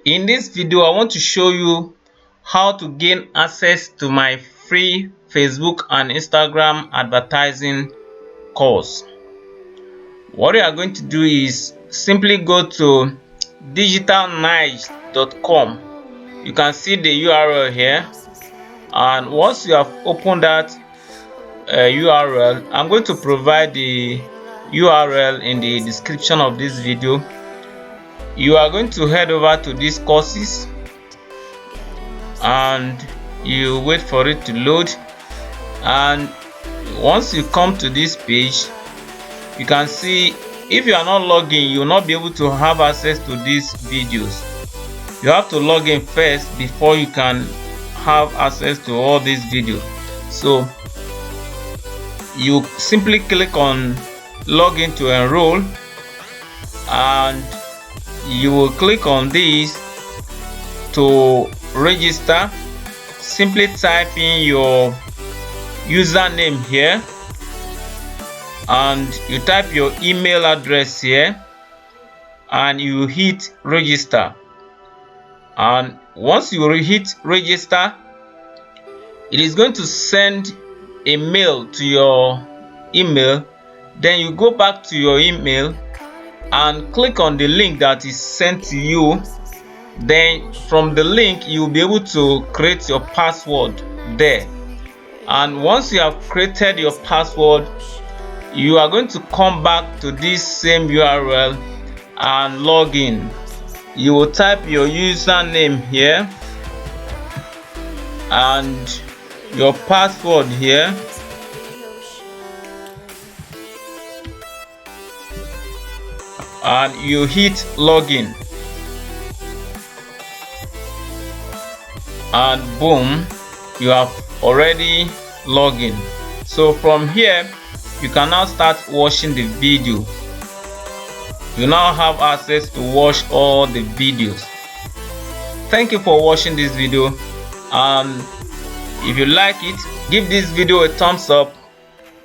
In this video, I want to show you how to gain access to my free Facebook and Instagram advertising course. What you are going to do is simply go to digitalnice.com. You can see the URL here, and once you have opened that URL, I'm going to provide the URL in the description of this video. You are going to head over to these courses and you wait for it to load, and once you come to this page, you can see if you are not logged in, you will not be able to have access to these videos. You have to log in first before you can have access to all these videos. So you simply click on login to enroll, and you will click on this to register. Simply type in your username here, and you type your email address here, and you hit register. And once you hit register, it is going to send a mail to your email. Then you go back to your email and click on the link that is sent to you. Then from the link, you'll be able to create your password there. And once you have created your password, you are going to come back to this same URL and log in. You will type your username here and your password here, and you hit login, and boom, you have already logged in. So from here, you can now start watching the video. You now have access to watch all the videos. Thank you for watching this video, and if you like it, give this video a thumbs up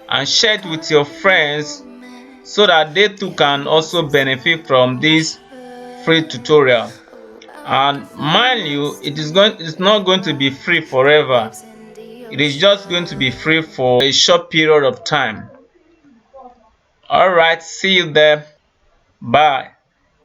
and share it with your friends so that they too can also benefit from this free tutorial. And mind you, it's not going to be free forever. It is just going to be free for a short period of time. All right, see you there. Bye.